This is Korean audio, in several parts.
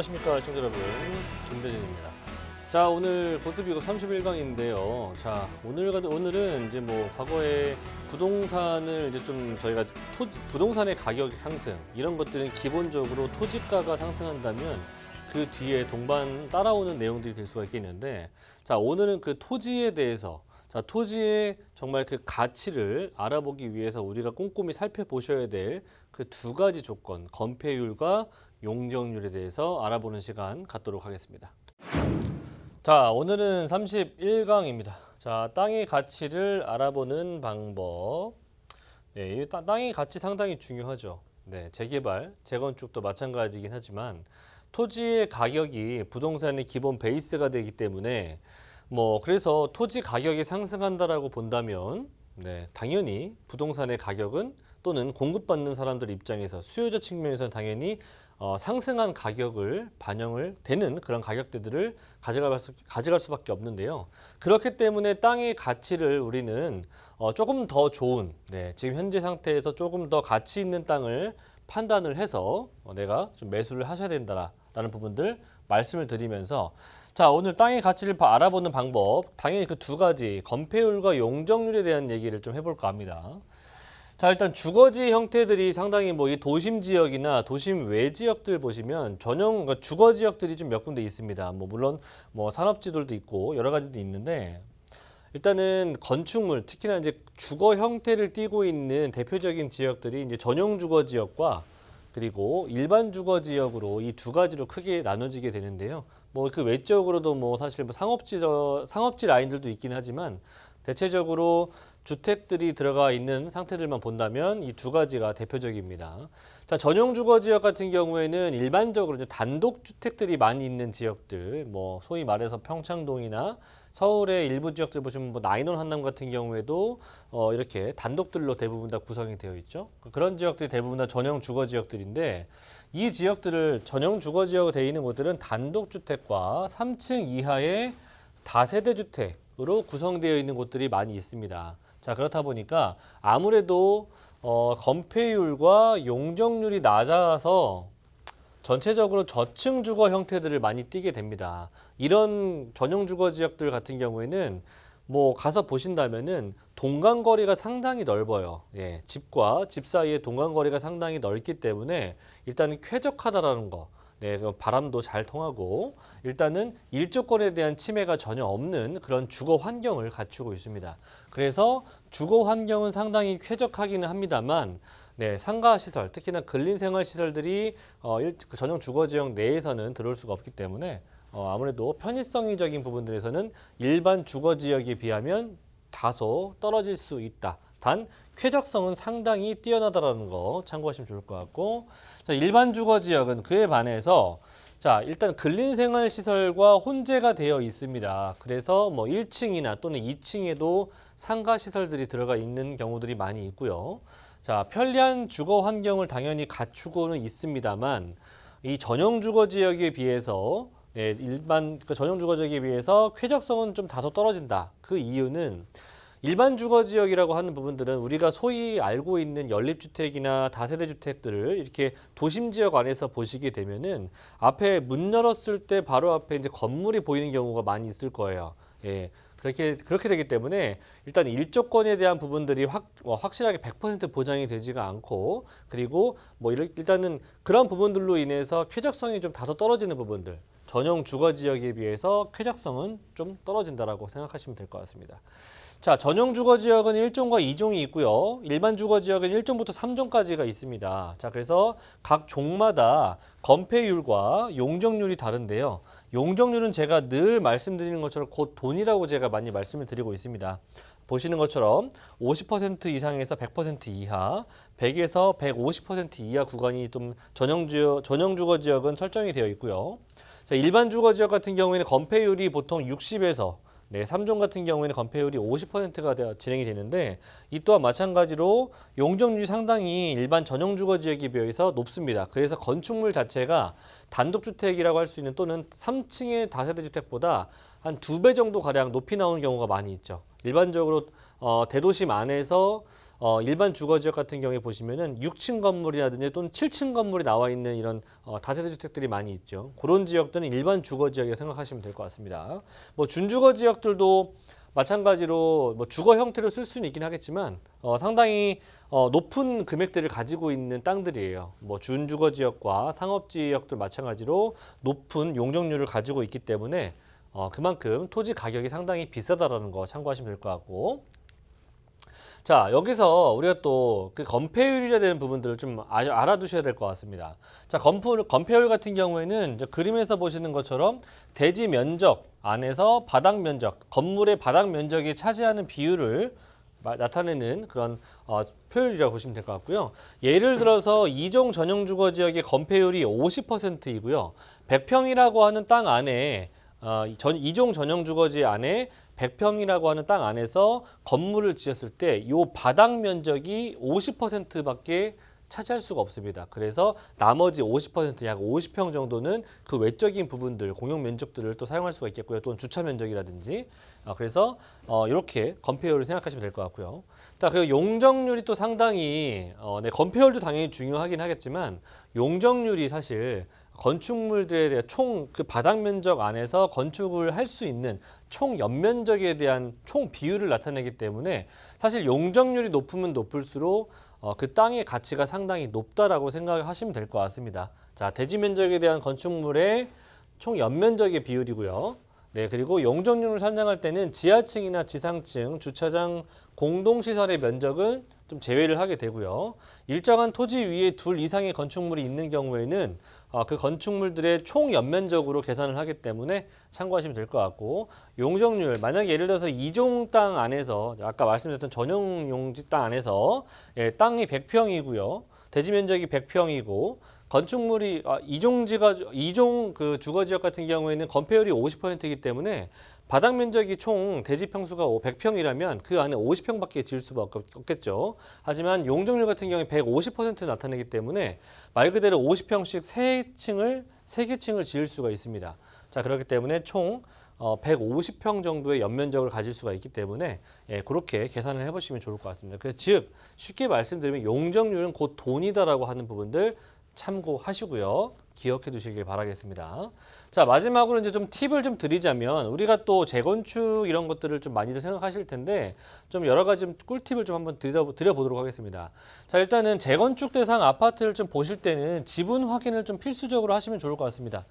안녕하십니까 시청자 여러분, 김대진입니다. 자, 오늘 보습이고 31강인데요. 자, 오늘은 이제 뭐 과거에 부동산을 이제 좀 저희가 부동산의 가격 상승 이런 것들은 기본적으로 토지가가 상승한다면 그 뒤에 동반 따라오는 내용들이 될 수가 있겠는데, 자, 오늘은 그 토지에 대해서, 자, 토지의 정말 그 가치를 알아보기 위해서 우리가 꼼꼼히 살펴보셔야 될 그 두 가지 조건, 건폐율과 용적률에 대해서 알아보는 시간 갖도록 하겠습니다. 자, 오늘은 31강입니다. 자, 땅의 가치를 알아보는 방법. 네, 이 땅의 가치 상당히 중요하죠. 네, 재개발, 재건축도 마찬가지이긴 하지만 토지의 가격이 부동산의 기본 베이스가 되기 때문에 그래서 토지 가격이 상승한다라고 본다면 당연히 부동산의 가격은 또는 공급받는 사람들 입장에서 수요자 측면에서는 당연히 상승한 가격을 반영을 되는 그런 가격대들을 가져갈 수밖에 없는데요. 그렇기 때문에 땅의 가치를 우리는 조금 더 좋은, 지금 현재 상태에서 조금 더 가치 있는 땅을 판단을 해서 내가 좀 매수를 하셔야 된다라는 부분들 말씀을 드리면서, 자, 오늘 땅의 가치를 알아보는 방법, 당연히 그 두 가지 건폐율과 용적률에 대한 얘기를 좀 해볼까 합니다. 자, 일단 주거지 형태들이 상당히 이 도심 지역이나 도심 외 지역들 보시면 그러니까 주거 지역들이 좀 몇 군데 있습니다. 물론 산업지들도 있고 여러 가지도 있는데, 일단은 건축물, 특히나 이제 주거 형태를 띠고 있는 대표적인 지역들이 이제 전용 주거 지역과 그리고 일반 주거 지역으로 이 두 가지로 크게 나눠지게 되는데요. 그 외적으로도 사실 상업지 라인들도 있긴 하지만 대체적으로 주택들이 들어가 있는 상태들만 본다면 이 두 가지가 대표적입니다. 자, 전용 주거 지역 같은 경우에는 일반적으로 이제 단독 주택들이 많이 있는 지역들, 소위 말해서 평창동이나 서울의 일부 지역들 보시면 나인원 한남 같은 경우에도 이렇게 단독들로 대부분 다 구성이 되어 있죠. 그런 지역들이 대부분 다 전용 주거 지역들인데, 이 지역들을 전용 주거 지역으로 되어 있는 곳들은 단독 주택과 3층 이하의 다세대 주택으로 구성되어 있는 곳들이 많이 있습니다. 자, 그렇다 보니까 아무래도 건폐율과 용적률이 낮아서 전체적으로 저층 주거 형태들을 많이 띠게 됩니다. 이런 전용 주거 지역들 같은 경우에는 가서 보신다면은 동간거리가 상당히 넓어요. 예, 집과 집 사이의 동간거리가 상당히 넓기 때문에 일단은 쾌적하다라는 거. 그 바람도 잘 통하고 일단은 일조권에 대한 침해가 전혀 없는 그런 주거 환경을 갖추고 있습니다. 그래서 주거 환경은 상당히 쾌적하기는 합니다만, 상가 시설, 특히나 근린 생활 시설들이 전용 주거 지역 내에서는 들어올 수가 없기 때문에 아무래도 편의성적인 부분들에서는 일반 주거 지역에 비하면 다소 떨어질 수 있다. 단 쾌적성은 상당히 뛰어나다라는 거 참고하시면 좋을 것 같고, 자, 일반 주거 지역은 그에 반해서 일단 근린생활시설과 혼재가 되어 있습니다. 그래서 1층이나 또는 2층에도 상가 시설들이 들어가 있는 경우들이 많이 있고요. 자, 편리한 주거 환경을 당연히 갖추고는 있습니다만, 이 전용 주거 지역에 비해서 일반 전용 주거 지역에 비해서 쾌적성은 좀 다소 떨어진다. 그 이유는 일반 주거 지역이라고 하는 부분들은 우리가 소위 알고 있는 연립주택이나 다세대 주택들을 이렇게 도심 지역 안에서 보시게 되면은 앞에 문 열었을 때 바로 앞에 이제 건물이 보이는 경우가 많이 있을 거예요. 예. 그렇게 되기 때문에 일단 일조권에 대한 부분들이 확실하게 100% 보장이 되지가 않고, 그리고 일단은 그런 부분들로 인해서 쾌적성이 좀 다소 떨어지는 부분들, 전용 주거 지역에 비해서 쾌적성은 좀 떨어진다라고 생각하시면 될 것 같습니다. 자, 전용 주거 지역은 1종과 2종이 있고요. 일반 주거 지역은 1종부터 3종까지가 있습니다. 자, 그래서 각 종마다 건폐율과 용적률이 다른데요. 용적률은 제가 늘 말씀드리는 것처럼 곧 돈이라고 제가 많이 말씀을 드리고 있습니다. 보시는 것처럼 50% 이상에서 100% 이하, 100에서 150% 이하 구간이 좀 전용 주거 지역은 설정이 되어 있고요. 자, 일반 주거 지역 같은 경우에는 건폐율이 보통 60에서 3종 같은 경우에는 건폐율이 50%가 진행이 되는데, 이 또한 마찬가지로 용적률이 상당히 일반 전용 주거 지역에 비해서 높습니다. 그래서 건축물 자체가 단독주택이라고 할 수 있는 또는 3층의 다세대 주택보다 한 2배 정도 가량 높이 나오는 경우가 많이 있죠. 일반적으로 대도심 안에서 일반 주거 지역 같은 경우에 보시면은 6층 건물이라든지 또는 7층 건물이 나와 있는 이런 다세대 주택들이 많이 있죠. 그런 지역들은 일반 주거 지역이라고 생각하시면 될 것 같습니다. 뭐 준주거 지역들도 마찬가지로 뭐 주거 형태로 쓸 수는 있긴 하겠지만 상당히 높은 금액들을 가지고 있는 땅들이에요. 뭐 준주거 지역과 상업 지역들 마찬가지로 높은 용적률을 가지고 있기 때문에 그만큼 토지 가격이 상당히 비싸다라는 거 참고하시면 될 것 같고, 자, 여기서 우리가 또 그 건폐율이라 되는 부분들을 좀 알아두셔야 될 것 같습니다. 자, 건폐율 같은 경우에는 이제 그림에서 보시는 것처럼 대지 면적 안에서 바닥 면적, 건물의 바닥 면적이 차지하는 비율을 나타내는 그런 표율이라고 보시면 될 것 같고요. 예를 들어서 2종 전용 주거 지역의 건폐율이 50%이고요. 100평이라고 하는 땅 안에 2종 전용 주거지 안에 100평이라고 하는 땅 안에서 건물을 지었을 때 이 바닥 면적이 50%밖에 차지할 수가 없습니다. 그래서 나머지 50%, 약 50평 정도는 그 외적인 부분들, 공용 면적들을 또 사용할 수가 있겠고요. 또는 주차 면적이라든지. 그래서 이렇게 건폐율을 생각하시면 될 것 같고요. 그리고 용적률이 또 상당히 네, 건폐율도 당연히 중요하긴 하겠지만 용적률이 사실 건축물들에 대한 총 그 바닥 면적 안에서 건축을 할 수 있는 총 연면적에 대한 총 비율을 나타내기 때문에 사실 용적률이 높으면 높을수록 그 땅의 가치가 상당히 높다라고 생각하시면 될 것 같습니다. 자, 대지 면적에 대한 건축물의 총 연면적의 비율이고요. 네, 그리고 용적률을 산정할 때는 지하층이나 지상층, 주차장, 공동시설의 면적은 좀 제외를 하게 되고요. 일정한 토지 위에 둘 이상의 건축물이 있는 경우에는 그 건축물들의 총 연면적으로 계산을 하기 때문에 참고하시면 될 것 같고, 용적률, 만약에 예를 들어서 2종 땅 안에서 아까 말씀드렸던 전용 용지 땅 안에서 땅이 100평이고요. 대지 면적이 100평이고 건축물이 이종 그 주거 지역 같은 경우에는 건폐율이 50%이기 때문에 바닥 면적이 총 대지 평수가 100평이라면 그 안에 50평밖에 지을 수밖에 없겠죠. 하지만 용적률 같은 경우에 150% 나타내기 때문에 말 그대로 50평씩 3개 층을 지을 수가 있습니다. 자, 그렇기 때문에 총 150평 정도의 연면적을 가질 수가 있기 때문에 그렇게 계산을 해보시면 좋을 것 같습니다. 그래서 즉 쉽게 말씀드리면 용적률은 곧 돈이다라고 하는 부분들 참고하시고요. 기억해 두시길 바라겠습니다. 자, 마지막으로 이제 좀 팁을 좀 드리자면 우리가 또 재건축 이런 것들을 좀 많이들 생각하실 텐데 좀 여러 가지 꿀팁을 좀 한번 드려보도록 하겠습니다. 자, 일단은 재건축 대상 아파트를 좀 보실 때는 지분 확인을 좀 필수적으로 하시면 좋을 것 같습니다.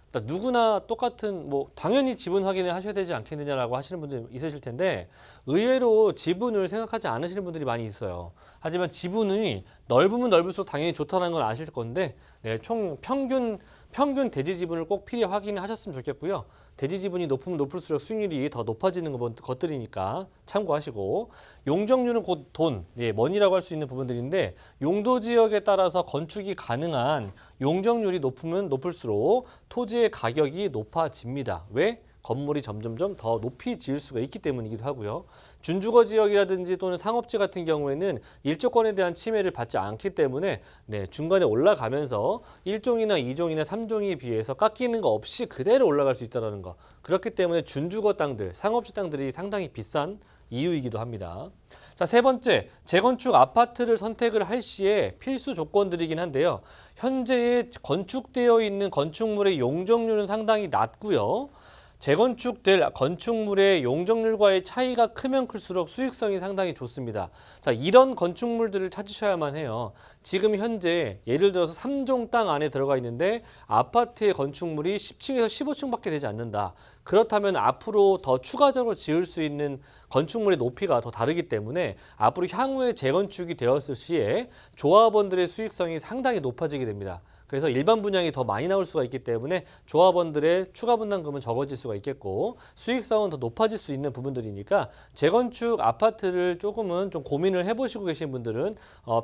그러니까 누구나 똑같은 뭐 당연히 지분 확인을 하셔야 되지 않겠느냐라고 하시는 분들이 있으실 텐데 의외로 지분을 생각하지 않으시는 분들이 많이 있어요. 하지만 지분이 넓으면 넓을수록 당연히 좋다는 걸 아실 건데 총 평균 대지 지분을 꼭 필히 확인하셨으면 좋겠고요. 대지 지분이 높으면 높을수록 수익률이 더 높아지는 것들이니까 참고하시고, 용적률은 곧 돈, 머니라고 할 수 있는 부분들인데 용도 지역에 따라서 건축이 가능한 용적률이 높으면 높을수록 토지의 가격이 높아집니다. 왜? 건물이 점점점 더 높이 지을 수가 있기 때문이기도 하고요. 준주거 지역이라든지 또는 상업지 같은 경우에는 일조권에 대한 침해를 받지 않기 때문에 중간에 올라가면서 1종이나 2종이나 3종에 비해서 깎이는 거 없이 그대로 올라갈 수 있다는 거. 그렇기 때문에 준주거 땅들, 상업지 땅들이 상당히 비싼 이유이기도 합니다. 자, 세 번째, 재건축 아파트를 선택을 할 시에 필수 조건들이긴 한데요. 현재에 건축되어 있는 건축물의 용적률은 상당히 낮고요. 재건축될 건축물의 용적률과의 차이가 크면 클수록 수익성이 상당히 좋습니다. 자, 이런 건축물들을 찾으셔야만 해요. 지금 현재 예를 들어서 3종 땅 안에 들어가 있는데 아파트의 건축물이 10층에서 15층밖에 되지 않는다. 그렇다면 앞으로 더 추가적으로 지을 수 있는 건축물의 높이가 더 다르기 때문에 앞으로 향후에 재건축이 되었을 시에 조합원들의 수익성이 상당히 높아지게 됩니다. 그래서 일반 분양이 더 많이 나올 수가 있기 때문에 조합원들의 추가 분담금은 적어질 수가 있겠고 수익성은 더 높아질 수 있는 부분들이니까 재건축 아파트를 조금은 좀 고민을 해보시고 계신 분들은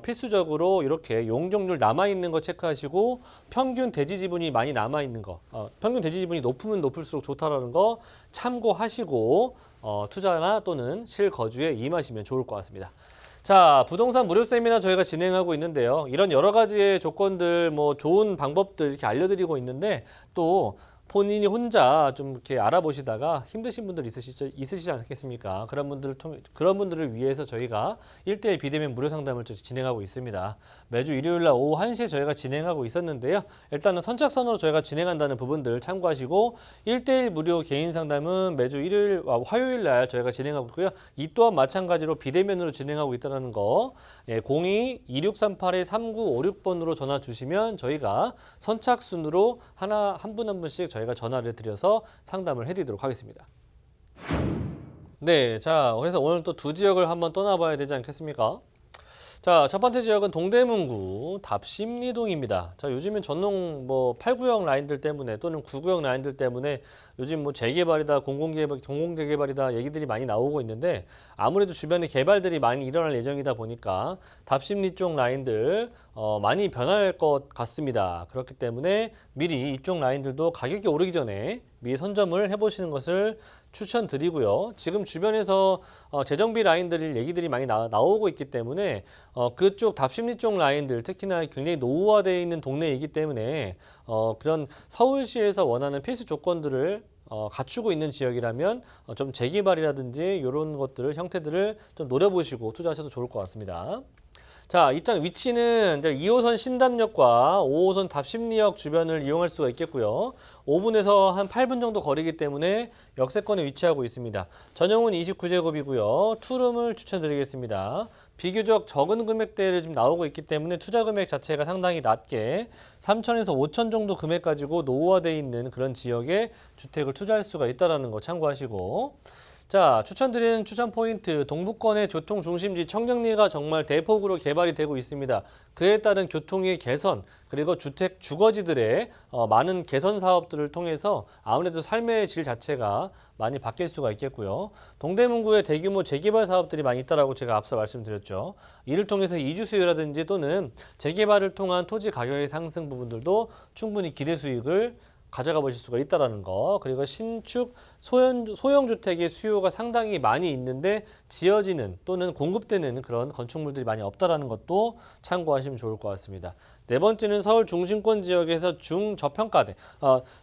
필수적으로 이렇게 용적률 남아있는 거 체크하시고 평균 대지 지분이 많이 남아있는 거, 평균 대지 지분이 높으면 높을수록 좋다라는 거 참고하시고 투자나 또는 실거주에 임하시면 좋을 것 같습니다. 자, 부동산 무료 세미나 저희가 진행하고 있는데요. 이런 여러 가지의 조건들, 뭐 좋은 방법들 이렇게 알려드리고 있는데 또 본인이 혼자 좀 이렇게 알아보시다가 힘드신 분들 있으시지 않겠습니까? 그런 분들을 위해서 저희가 1대1 비대면 무료 상담을 진행하고 있습니다. 매주 일요일 날 오후 1시에 저희가 진행하고 있었는데요. 일단은 선착선으로 저희가 진행한다는 부분들 참고하시고 1대1 무료 개인 상담은 매주 화요일 날 저희가 진행하고 있고요. 이 또한 마찬가지로 비대면으로 진행하고 있다는 거. 02-2638-3956번으로 전화 주시면 저희가 선착순으로 한 분 한 분씩 저희가 전화를 드려서 상담을 해드리도록 하겠습니다. 네, 자, 그래서 오늘 또 두 지역을 한번 떠나봐야 되지 않겠습니까? 자, 첫 번째 지역은 동대문구 답심리동입니다. 자, 요즘엔 전농 8구역 라인들 때문에 또는 9구역 라인들 때문에 요즘 재개발이다, 공공재개발이다 얘기들이 많이 나오고 있는데 아무래도 주변에 개발들이 많이 일어날 예정이다 보니까 답심리 쪽 라인들 많이 변할 것 같습니다. 그렇기 때문에 미리 이쪽 라인들도 가격이 오르기 전에 미리 선점을 해보시는 것을 추천드리고요. 지금 주변에서 재정비 라인들 얘기들이 많이 나오고 있기 때문에 그쪽 답심리 쪽 라인들 특히나 굉장히 노후화되어 있는 동네이기 때문에 그런 서울시에서 원하는 필수 조건들을 갖추고 있는 지역이라면 좀 재개발이라든지 이런 것들을 형태들을 좀 노려보시고 투자하셔도 좋을 것 같습니다. 자, 이 땅 위치는 이제 2호선 신담역과 5호선 답심리역 주변을 이용할 수가 있겠고요. 5분에서 한 8분 정도 거리기 때문에 역세권에 위치하고 있습니다. 전용은 29제곱이고요. 투룸을 추천드리겠습니다. 비교적 적은 금액대를 지금 나오고 있기 때문에 투자 금액 자체가 상당히 낮게 3천에서 5천 정도 금액 가지고 노후화되어 있는 그런 지역에 주택을 투자할 수가 있다는 거 참고하시고, 자, 추천드리는 추천 포인트, 동부권의 교통 중심지 청량리가 정말 대폭으로 개발이 되고 있습니다. 그에 따른 교통의 개선, 그리고 주택 주거지들의 많은 개선 사업들을 통해서 아무래도 삶의 질 자체가 많이 바뀔 수가 있겠고요. 동대문구에 대규모 재개발 사업들이 많이 있다라고 제가 앞서 말씀드렸죠. 이를 통해서 이주 수요라든지 또는 재개발을 통한 토지 가격의 상승 부분들도 충분히 기대 수익을 가져가 보실 수가 있다는 거. 그리고 신축 소형주택의 수요가 상당히 많이 있는데 지어지는 또는 공급되는 그런 건축물들이 많이 없다는 것도 참고하시면 좋을 것 같습니다. 네 번째는 서울 중심권 지역에서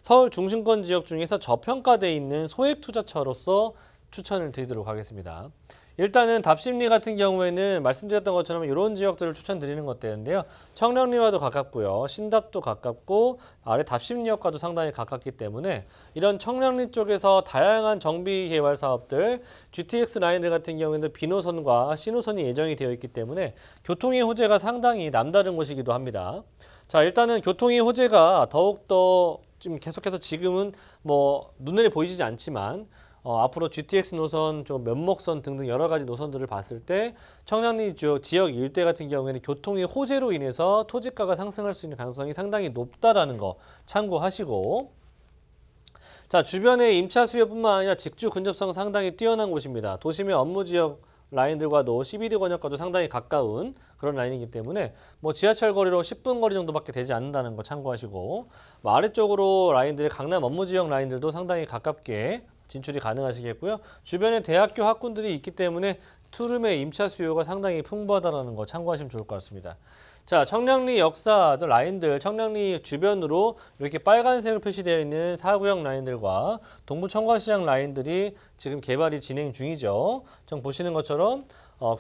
서울 중심권 지역 중에서 저평가되어 있는 소액 투자처로서 추천을 드리도록 하겠습니다. 일단은 답심리 같은 경우에는 말씀드렸던 것처럼 이런 지역들을 추천드리는 것 되는데요. 청량리와도 가깝고요. 신답도 가깝고 아래 답심리역과도 상당히 가깝기 때문에 이런 청량리 쪽에서 다양한 정비 개발 사업들, GTX 라인들 같은 경우에는 B노선과 C노선이 예정이 되어 있기 때문에 교통의 호재가 상당히 남다른 곳이기도 합니다. 자, 일단은 교통의 호재가 더욱더 좀 계속해서 지금은 눈에 보이지 않지만 앞으로 GTX 노선, 면목선 등등 여러 가지 노선들을 봤을 때 청량리 지역 일대 같은 경우에는 교통의 호재로 인해서 토지가가 상승할 수 있는 가능성이 상당히 높다라는 거 참고하시고, 자, 주변의 임차 수요뿐만 아니라 직주 근접성 상당히 뛰어난 곳입니다. 도심의 업무 지역 라인들과도 CBD 권역과도 상당히 가까운 그런 라인이기 때문에 지하철 거리로 10분 거리 정도밖에 되지 않는다는 거 참고하시고, 아래쪽으로 라인들의 강남 업무 지역 라인들도 상당히 가깝게 진출이 가능하시겠고요. 주변에 대학교 학군들이 있기 때문에 투룸의 임차 수요가 상당히 풍부하다는 거 참고하시면 좋을 것 같습니다. 자, 청량리 역사 라인들, 청량리 주변으로 이렇게 빨간색으로 표시되어 있는 4구역 라인들과 동부 청과시장 라인들이 지금 개발이 진행 중이죠. 지금 보시는 것처럼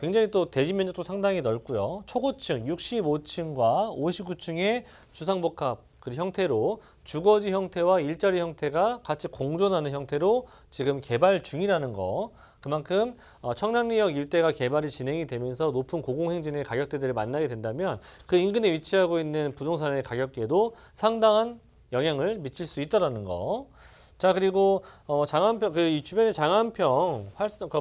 굉장히 또 대지 면적도 상당히 넓고요. 초고층 65층과 59층의 주상복합 그 형태로 주거지 형태와 일자리 형태가 같이 공존하는 형태로 지금 개발 중이라는 거. 그만큼 청량리역 일대가 개발이 진행이 되면서 높은 고공행진의 가격대들을 만나게 된다면 그 인근에 위치하고 있는 부동산의 가격대에도 상당한 영향을 미칠 수 있다는 거. 자, 그리고 장안평, 이 주변의 장안평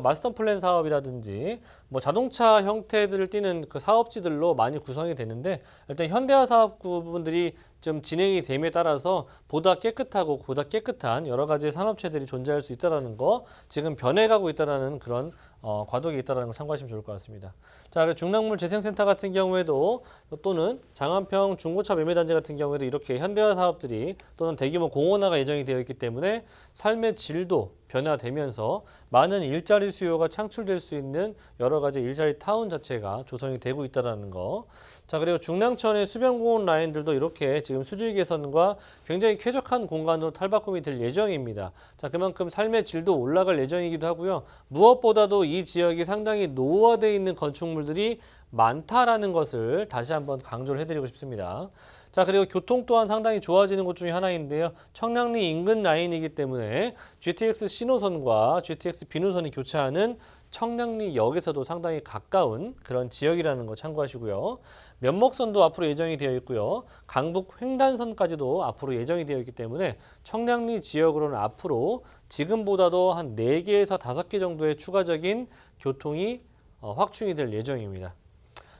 마스터 플랜 사업이라든지 자동차 형태들을 띠는 그 사업지들로 많이 구성이 되는데, 일단 현대화 사업구 부분들이 좀 진행이 됨에 따라서 보다 깨끗한 여러 가지 산업체들이 존재할 수 있다는 거, 지금 변해가고 있다는 그런 과도기 있다는 거 참고하시면 좋을 것 같습니다. 자, 그리고 중랑물 재생센터 같은 경우에도 또는 장안평 중고차 매매단지 같은 경우에도 이렇게 현대화 사업들이 또는 대규모 공원화가 예정이 되어 있기 때문에 삶의 질도 변화되면서 많은 일자리 수요가 창출될 수 있는 여러 가지 일자리 타운 자체가 조성이 되고 있다는 거. 자, 그리고 중랑천의 수변공원 라인들도 이렇게 지금 수질 개선과 굉장히 쾌적한 공간으로 탈바꿈이 될 예정입니다. 자, 그만큼 삶의 질도 올라갈 예정이기도 하고요. 무엇보다도 이 지역이 상당히 노후화되어 있는 건축물들이 많다라는 것을 다시 한번 강조를 해드리고 싶습니다. 자, 그리고 교통 또한 상당히 좋아지는 곳 중에 하나인데요. 청량리 인근 라인이기 때문에 GTX C노선과 GTX B노선이 교차하는 청량리역에서도 상당히 가까운 그런 지역이라는 거 참고하시고요. 면목선도 앞으로 예정이 되어 있고요. 강북 횡단선까지도 앞으로 예정이 되어 있기 때문에 청량리 지역으로는 앞으로 지금보다도 한 4개에서 5개 정도의 추가적인 교통이 확충이 될 예정입니다.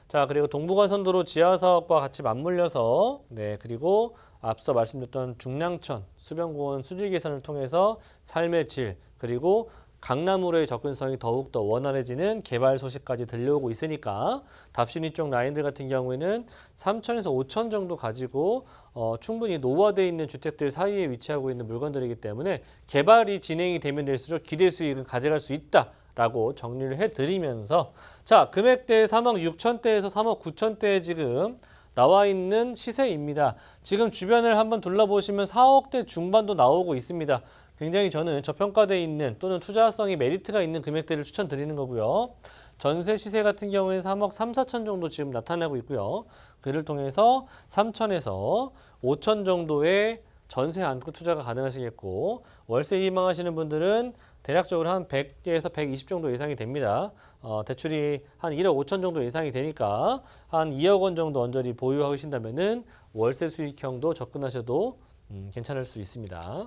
자, 그리고 동부간선도로 지하사업과 같이 맞물려서 그리고 앞서 말씀드렸던 중랑천, 수변공원 수질 개선을 통해서 삶의 질, 그리고 강남으로의 접근성이 더욱더 원활해지는 개발 소식까지 들려오고 있으니까 답심리 쪽 라인들 같은 경우에는 3천에서 5천 정도 가지고 충분히 노후화되어 있는 주택들 사이에 위치하고 있는 물건들이기 때문에 개발이 진행이 되면 될수록 기대 수익을 가져갈 수 있다. 라고 정리를 해드리면서 자, 금액대 3억 6천대에서 3억 9천대에 지금 나와 있는 시세입니다. 지금 주변을 한번 둘러보시면 4억대 중반도 나오고 있습니다. 굉장히 저는 저평가되어 있는 또는 투자성이 메리트가 있는 금액대를 추천드리는 거고요. 전세 시세 같은 경우에는 3억 3, 4천 정도 지금 나타나고 있고요. 그를 통해서 3천에서 5천 정도의 전세 안고 투자가 가능하시겠고, 월세 희망하시는 분들은 대략적으로 한 100에서 120 정도 예상이 됩니다. 대출이 한 1억 5천 정도 예상이 되니까 한 2억 원 정도 언저리 보유하신다면은 월세 수익형도 접근하셔도 괜찮을 수 있습니다.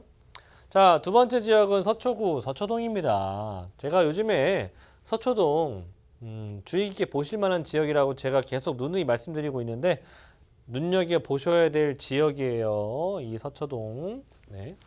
자, 두 번째 지역은 서초구 서초동입니다. 제가 요즘에 서초동 주의 깊게 보실 만한 지역이라고 제가 계속 누누이 말씀드리고 있는데 눈여겨보셔야 될 지역이에요. 이 서초동. 네.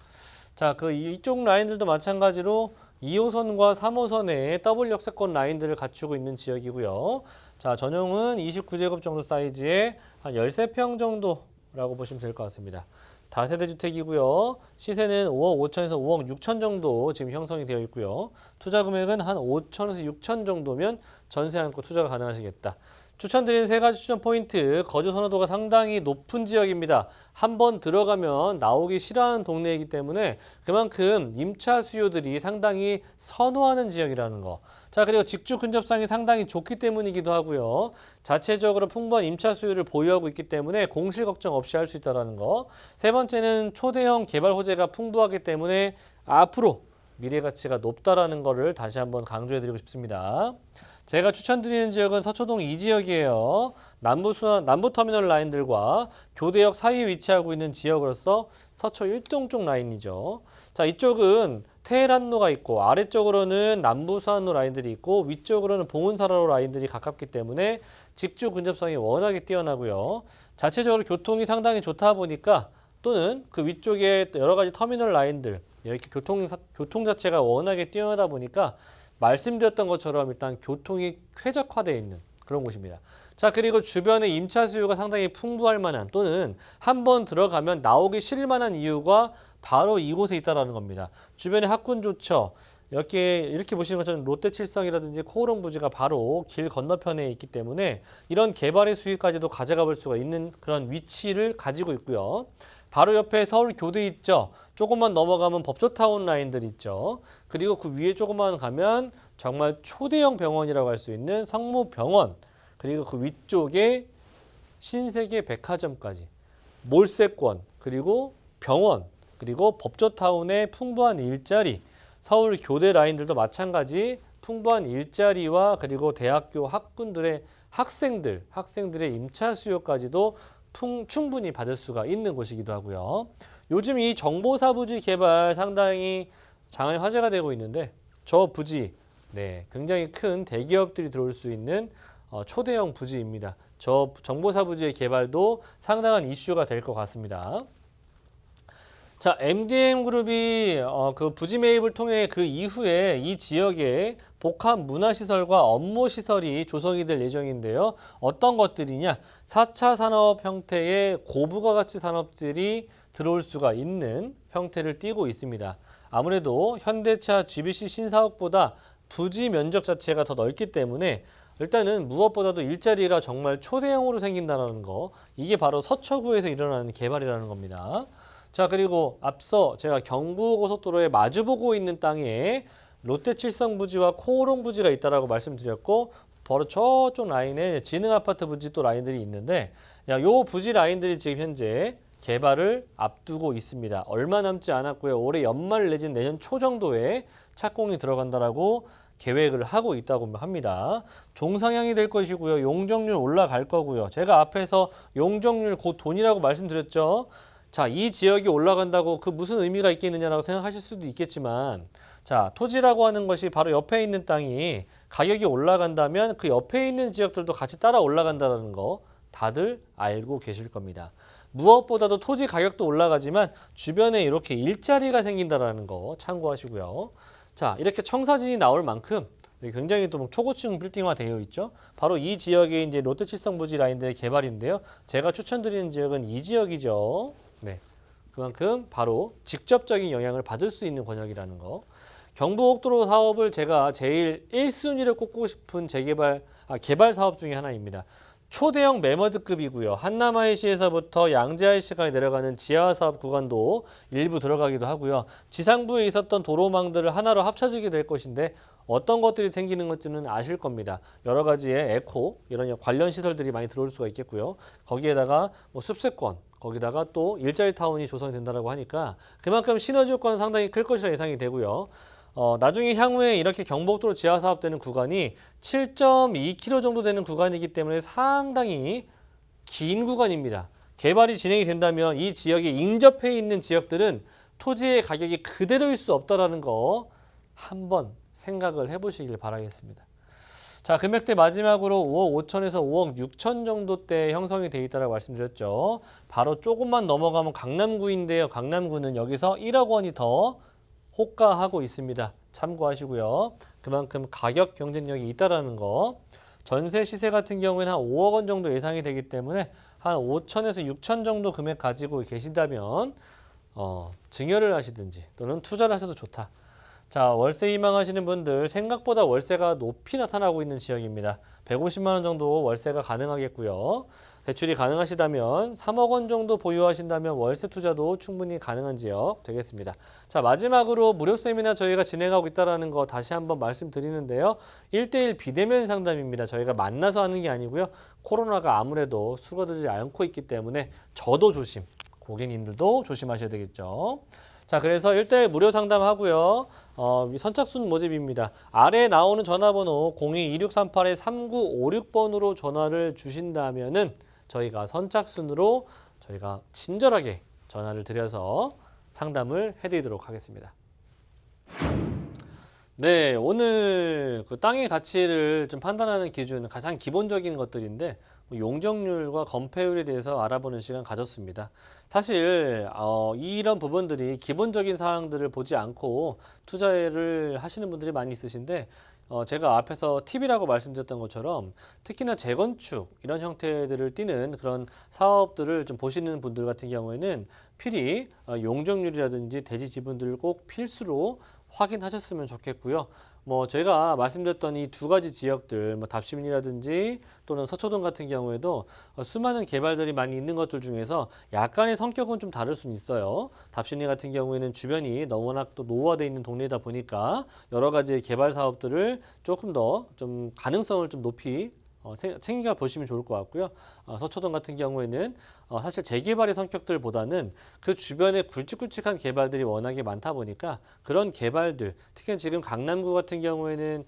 자, 이쪽 라인들도 마찬가지로 2호선과 3호선의 더블 역세권 라인들을 갖추고 있는 지역이고요. 자, 전용은 29제곱 정도 사이즈의 한 13평 정도라고 보시면 될 것 같습니다. 다세대 주택이고요. 시세는 5억 5천에서 5억 6천 정도 지금 형성이 되어 있고요. 투자 금액은 한 5천에서 6천 정도면 전세 안고 투자가 가능하시겠다. 추천드리는 3가지 추천 포인트, 거주 선호도가 상당히 높은 지역입니다. 한번 들어가면 나오기 싫어하는 동네이기 때문에 그만큼 임차 수요들이 상당히 선호하는 지역이라는 거. 자, 그리고 직주 근접상이 상당히 좋기 때문이기도 하고요. 자체적으로 풍부한 임차 수요를 보유하고 있기 때문에 공실 걱정 없이 할 수 있다는 거. 세 번째는 초대형 개발 호재가 풍부하기 때문에 앞으로 미래 가치가 높다라는 거를 다시 한번 강조해드리고 싶습니다. 제가 추천드리는 지역은 서초동 2지역이에요. 남부터미널 라인들과 교대역 사이에 위치하고 있는 지역으로서 서초 1동 쪽 라인이죠. 자, 이쪽은 테헤란로가 있고 아래쪽으로는 남부수안로 라인들이 있고 위쪽으로는 봉은사로 라인들이 가깝기 때문에 직주 근접성이 워낙에 뛰어나고요. 자체적으로 교통이 상당히 좋다 보니까 또는 그 위쪽에 여러 가지 터미널 라인들 이렇게 교통 자체가 워낙에 뛰어나다 보니까 말씀드렸던 것처럼 일단 교통이 쾌적화되어 있는 그런 곳입니다. 자, 그리고 주변에 임차 수요가 상당히 풍부할 만한 또는 한번 들어가면 나오기 싫을 만한 이유가 바로 이곳에 있다는 겁니다. 주변에 학군 좋죠. 이렇게 보시는 것처럼 롯데칠성이라든지 코오롱 부지가 바로 길 건너편에 있기 때문에 이런 개발의 수익까지도 가져가 볼 수가 있는 그런 위치를 가지고 있고요. 바로 옆에 서울교대 있죠. 조금만 넘어가면 법조타운 라인들 있죠. 그리고 그 위에 조금만 가면 정말 초대형 병원이라고 할 수 있는 성모병원, 그리고 그 위쪽에 신세계 백화점까지 몰세권, 그리고 병원, 그리고 법조타운의 풍부한 일자리, 서울교대 라인들도 마찬가지 풍부한 일자리와 그리고 대학교 학군들의 학생들의 임차 수요까지도 충분히 받을 수가 있는 곳이기도 하고요. 요즘 이 정보사부지 개발 상당히 장안의 화제가 되고 있는데 저 부지 굉장히 큰 대기업들이 들어올 수 있는 초대형 부지입니다. 저 정보사부지의 개발도 상당한 이슈가 될 것 같습니다. 자, MDM그룹이 그 부지 매입을 통해 그 이후에 이 지역에 복합 문화시설과 업무시설이 조성이 될 예정인데요. 어떤 것들이냐? 4차 산업 형태의 고부가가치 산업들이 들어올 수가 있는 형태를 띠고 있습니다. 아무래도 현대차 GBC 신사옥보다 부지 면적 자체가 더 넓기 때문에 일단은 무엇보다도 일자리가 정말 초대형으로 생긴다는 거, 이게 바로 서초구에서 일어나는 개발이라는 겁니다. 자, 그리고 앞서 제가 경부고속도로에 마주보고 있는 땅에 롯데칠성 부지와 코오롱 부지가 있다라고 말씀드렸고, 바로 저쪽 라인에 진흥아파트 부지 또 라인들이 있는데, 요 부지 라인들이 지금 현재 개발을 앞두고 있습니다. 얼마 남지 않았고요. 올해 연말 내진 내년 초 정도에 착공이 들어간다라고 계획을 하고 있다고 합니다. 종상향이 될 것이고요. 용적률 올라갈 거고요. 제가 앞에서 용적률 곧 돈이라고 말씀드렸죠. 자, 이 지역이 올라간다고 그 무슨 의미가 있겠느냐라고 생각하실 수도 있겠지만, 자, 토지라고 하는 것이 바로 옆에 있는 땅이 가격이 올라간다면 그 옆에 있는 지역들도 같이 따라 올라간다는 거 다들 알고 계실 겁니다. 무엇보다도 토지 가격도 올라가지만 주변에 이렇게 일자리가 생긴다는 거 참고하시고요. 자, 이렇게 청사진이 나올 만큼 굉장히 또 초고층 빌딩화 되어 있죠. 바로 이 지역에 이제 롯데칠성 부지 라인들의 개발인데요. 제가 추천드리는 지역은 이 지역이죠. 네, 그만큼 바로 직접적인 영향을 받을 수 있는 권역이라는 거. 경부고속도로 사업을 제가 제일 1순위를 꼽고 싶은 개발 사업 중에 하나입니다. 초대형 매머드급이고요. 한남IC에서부터 양재IC까지 내려가는 지하사업 구간도 일부 들어가기도 하고요. 지상부에 있었던 도로망들을 하나로 합쳐지게 될 것인데 어떤 것들이 생기는 건지는 아실 겁니다. 여러 가지의 에코 이런 관련 시설들이 많이 들어올 수가 있겠고요. 거기에다가 뭐 숲세권, 거기다가 또 일자리 타운이 조성이 된다고 하니까 그만큼 시너지 효과는 상당히 클 것이라 예상이 되고요. 나중에 향후에 이렇게 경부고속도로 지하 사업되는 구간이 7.2km 정도 되는 구간이기 때문에 상당히 긴 구간입니다. 개발이 진행이 된다면 이 지역에 인접해 있는 지역들은 토지의 가격이 그대로일 수 없다는 거 한번 생각을 해보시길 바라겠습니다. 자, 금액대 마지막으로 5억 5천에서 5억 6천 정도대 형성이 되어 있다고 말씀드렸죠. 바로 조금만 넘어가면 강남구인데요. 강남구는 여기서 1억 원이 더 호가하고 있습니다. 참고하시고요. 그만큼 가격 경쟁력이 있다라는 거. 전세 시세 같은 경우에는 한 5억 원 정도 예상이 되기 때문에 한 5천에서 6천 정도 금액 가지고 계시다면 증여를 하시든지 또는 투자를 하셔도 좋다. 자, 월세 희망하시는 분들 생각보다 월세가 높이 나타나고 있는 지역입니다. 150만 원 정도 월세가 가능하겠고요. 대출이 가능하시다면 3억 원 정도 보유하신다면 월세 투자도 충분히 가능한 지역 되겠습니다. 자, 마지막으로 무료 세미나 저희가 진행하고 있다는 거 다시 한번 말씀드리는데요. 1대1 비대면 상담입니다. 저희가 만나서 하는 게 아니고요. 코로나가 아무래도 수그러들지 않고 있기 때문에 저도 조심, 고객님들도 조심하셔야 되겠죠. 자, 그래서 1대1 무료 상담하고요. 선착순 모집입니다. 아래에 나오는 전화번호 02-2638-3956번으로 전화를 주신다면은 저희가 선착순으로 저희가 친절하게 전화를 드려서 상담을 해드리도록 하겠습니다. 네, 오늘 그 땅의 가치를 좀 판단하는 기준은 가장 기본적인 것들인데 용적률과 건폐율에 대해서 알아보는 시간 가졌습니다. 사실 이런 부분들이 기본적인 사항들을 보지 않고 투자를 하시는 분들이 많이 있으신데 제가 앞에서 팁이라고 말씀드렸던 것처럼 특히나 재건축 이런 형태들을 띠는 그런 사업들을 좀 보시는 분들 같은 경우에는 필히 용적률이라든지 대지 지분들을 꼭 필수로 확인하셨으면 좋겠고요. 뭐 제가 말씀드렸던 이 두 가지 지역들, 뭐 답시민이라든지 또는 서초동 같은 경우에도 수많은 개발들이 많이 있는 것들 중에서 약간의 성격은 좀 다를 수는 있어요. 답시민 같은 경우에는 주변이 너무나 또 노후화되어 있는 동네이다 보니까 여러 가지의 개발 사업들을 조금 더 좀 가능성을 좀 높이 챙겨 보시면 좋을 것 같고요. 서초동 같은 경우에는 사실 재개발의 성격들보다는 그 주변에 굵직굵직한 개발들이 워낙에 많다 보니까 그런 개발들, 특히 지금 강남구 같은 경우에는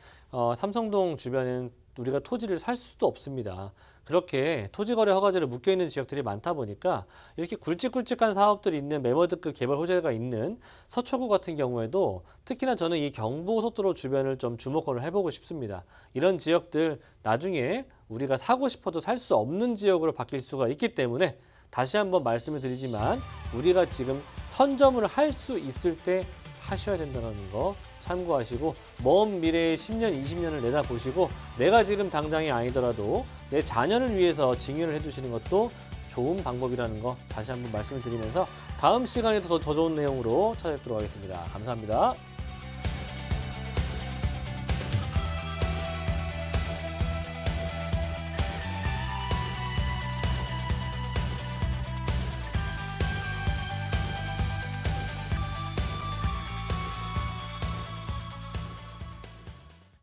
삼성동 주변에는 우리가 토지를 살 수도 없습니다. 그렇게 토지거래 허가제로 묶여있는 지역들이 많다 보니까 이렇게 굵직굵직한 사업들이 있는 매머드급 개발 호재가 있는 서초구 같은 경우에도 특히나 저는 이 경부고속도로 주변을 좀 주목을 해보고 싶습니다. 이런 지역들 나중에 우리가 사고 싶어도 살 수 없는 지역으로 바뀔 수가 있기 때문에 다시 한번 말씀을 드리지만 우리가 지금 선점을 할 수 있을 때 하셔야 된다는 거 참고하시고 먼 미래의 10년, 20년을 내다보시고 내가 지금 당장이 아니더라도 내 자녀를 위해서 증여를 해두시는 것도 좋은 방법이라는 거 다시 한번 말씀을 드리면서 다음 시간에도 더 좋은 내용으로 찾아뵙도록 하겠습니다. 감사합니다.